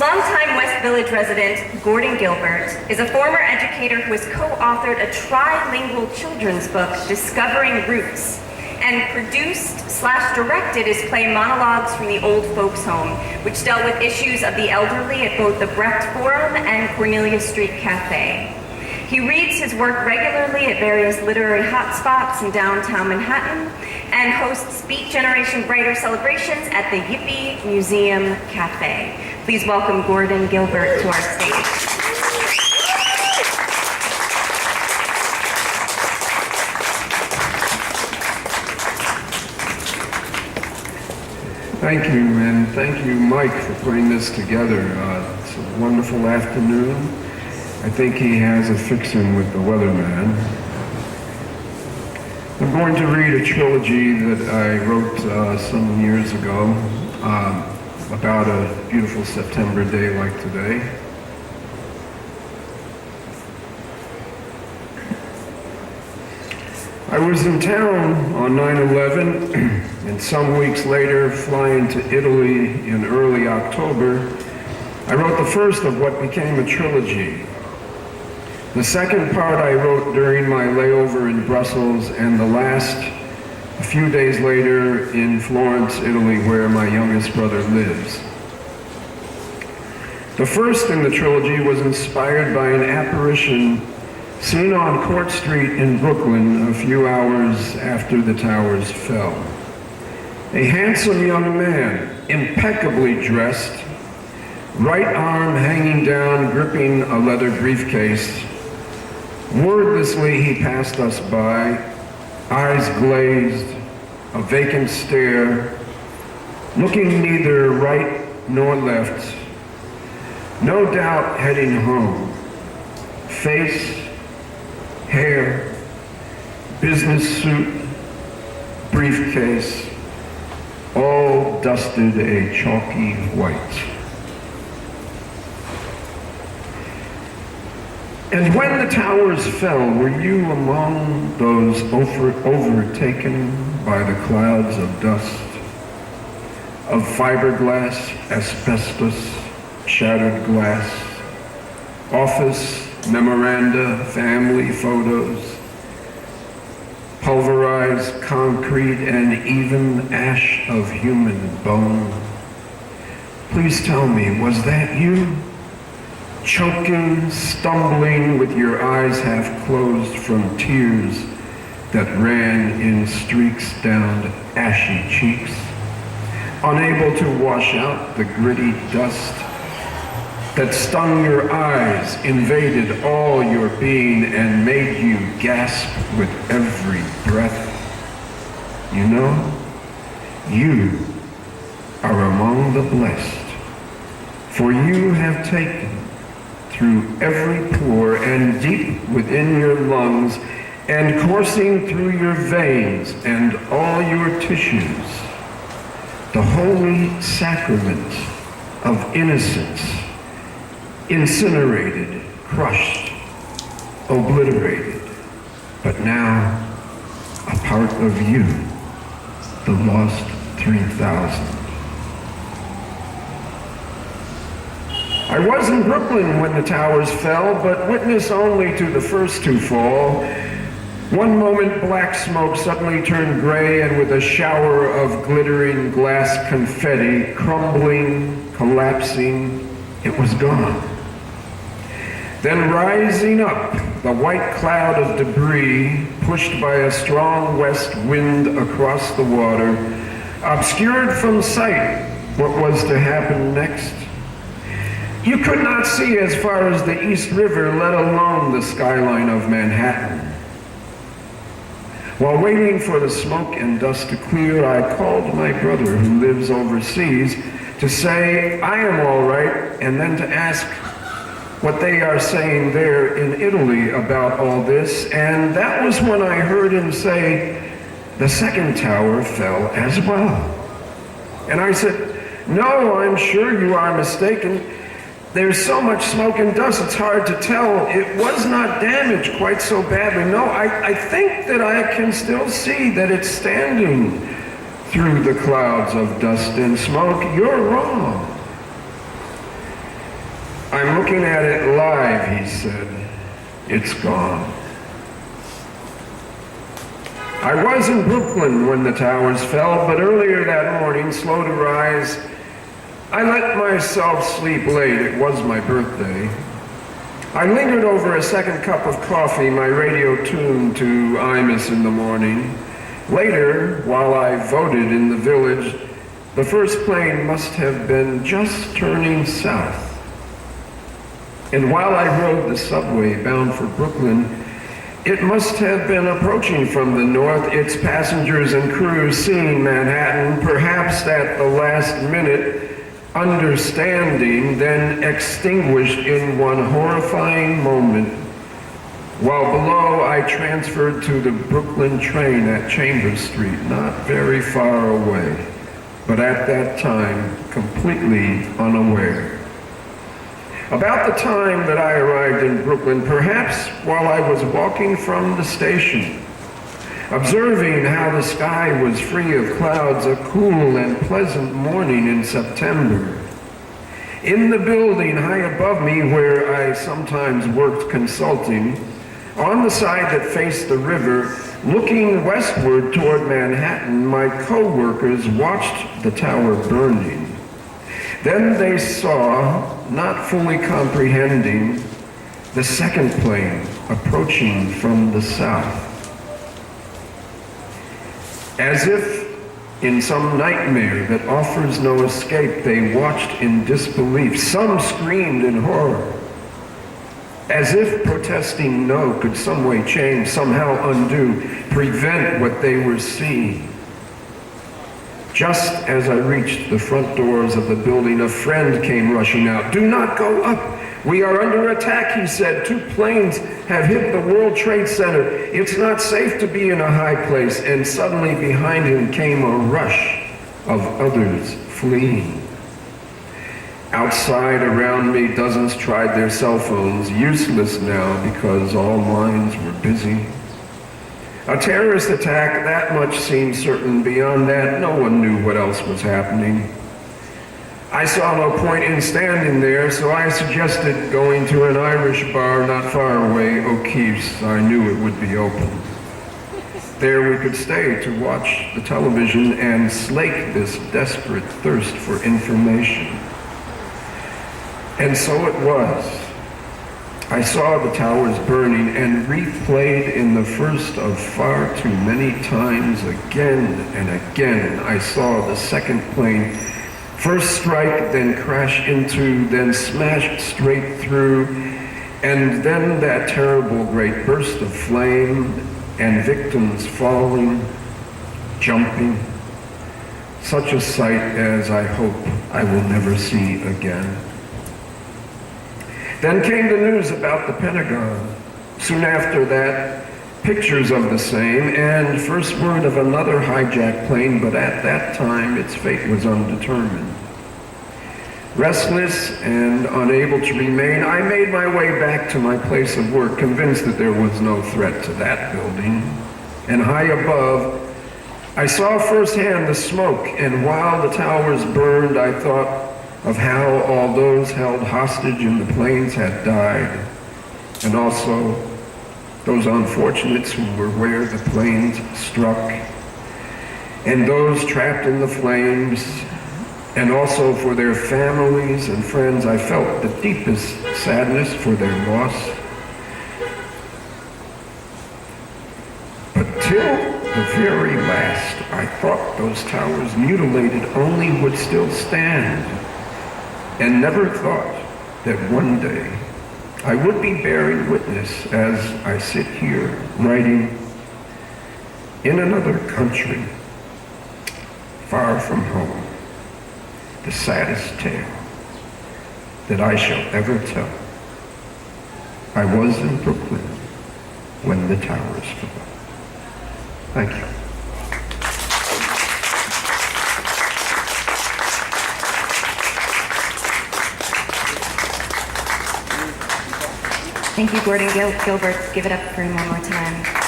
Longtime West Village resident Gordon Gilbert is a former educator who has co-authored a trilingual children's book, Discovering Roots, and produced/directed his play Monologues from the Old Folks Home, which dealt with issues of the elderly at both the Brecht Forum and Cornelia Street Café. He reads his work regularly at various literary hotspots in downtown Manhattan and hosts Beat Generation Writer celebrations at the Yippie Museum Café. Please welcome Gordon Gilbert to our stage. Thank you, and thank you, Mike, for putting this together. It's a wonderful afternoon. I think he has a fix-in with the weatherman. I'm going to read a trilogy that I wrote some years ago about a beautiful September day like today. I was in town on 9/11, and some weeks later, flying to Italy in early October, I wrote the first of what became a trilogy. The second part I wrote during my layover in Brussels, and the last a few days later in Florence, Italy, where my youngest brother lives. The first in the trilogy was inspired by an apparition seen on Court Street in Brooklyn a few hours after the towers fell. A handsome young man, impeccably dressed, right arm hanging down, gripping a leather briefcase. Wordlessly, he passed us by, eyes glazed, a vacant stare, looking neither right nor left, no doubt heading home. Face, hair, business suit, briefcase, all dusted a chalky white. And when the towers fell, were you among those overtaken by the clouds of dust, of fiberglass, asbestos, shattered glass, office, memoranda, family photos, pulverized concrete, and even ash of human bone? Please tell me, was that you? Choking, stumbling with your eyes half closed from tears that ran in streaks down ashy cheeks, unable to wash out the gritty dust that stung your eyes, invaded all your being, and made you gasp with every breath. You know, you are among the blessed, for you have taken through every pore and deep within your lungs and coursing through your veins and all your tissues, the holy sacrament of innocence, incinerated, crushed, obliterated, but now a part of you, the lost 3,000. I was in Brooklyn when the towers fell, but witness only to the first two fall. One moment black smoke suddenly turned gray, and with a shower of glittering glass confetti, crumbling, collapsing, it was gone. Then rising up, the white cloud of debris, pushed by a strong west wind across the water, obscured from sight what was to happen next. You could not see as far as the East River, let alone the skyline of Manhattan. While waiting for the smoke and dust to clear, I called my brother, who lives overseas, to say, I am all right, and then to ask what they are saying there in Italy about all this. And that was when I heard him say, the second tower fell as well. And I said, no, I'm sure you are mistaken. There's so much smoke and dust, it's hard to tell. It was not damaged quite so badly. No, I think that I can still see that it's standing through the clouds of dust and smoke. You're wrong. I'm looking at it live, he said. It's gone. I was in Brooklyn when the towers fell, but earlier that morning, slow to rise, I let myself sleep late. It was my birthday. I lingered over a second cup of coffee, my radio tuned to Imus in the morning. Later, while I voted in the village, the first plane must have been just turning south. And while I rode the subway bound for Brooklyn, it must have been approaching from the north, its passengers and crews seeing Manhattan, perhaps at the last minute, understanding, then extinguished in one horrifying moment. While below, I transferred to the Brooklyn train at Chambers Street, not very far away, but at that time, completely unaware. About the time that I arrived in Brooklyn, perhaps while I was walking from the station, observing how the sky was free of clouds, a cool and pleasant morning in September. In the building high above me where I sometimes worked consulting, on the side that faced the river, looking westward toward Manhattan, my co-workers watched the tower burning. Then they saw, not fully comprehending, the second plane approaching from the south. As if in some nightmare that offers no escape, they watched in disbelief. Some screamed in horror. As if protesting no could some way change, somehow undo, prevent what they were seeing. Just as I reached the front doors of the building, a friend came rushing out. "Do not go up. We are under attack," he said. "2 planes have hit the World Trade Center. It's not safe to be in a high place." And suddenly behind him came a rush of others fleeing. Outside around me, dozens tried their cell phones, useless now because all minds were busy. A terrorist attack, that much seemed certain. Beyond that, no one knew what else was happening. I saw no point in standing there, so I suggested going to an Irish bar not far away, O'Keefe's. I knew it would be open. There we could stay to watch the television and slake this desperate thirst for information. And so it was. I saw the towers burning and replayed in the first of far too many times. Again and again, I saw the second plane first strike, then crash into, then smash straight through, and then that terrible great burst of flame and victims falling, jumping. Such a sight as I hope I will never see again. Then came the news about the Pentagon. Soon after that, pictures of the same, and first word of another hijacked plane, but at that time its fate was undetermined. Restless and unable to remain, I made my way back to my place of work, convinced that there was no threat to that building. And high above, I saw firsthand the smoke, and while the towers burned, I thought of how all those held hostage in the planes had died, and also those unfortunates who were where the planes struck, and those trapped in the flames, and also for their families and friends. I felt the deepest sadness for their loss. But till the very last, I thought those towers, mutilated only, would still stand, and never thought that one day I would be bearing witness as I sit here writing in another country, far from home, the saddest tale that I shall ever tell. I was in Brooklyn when the towers fell. Thank you. Thank you, Gordon Gilbert. Give it up for him one more time.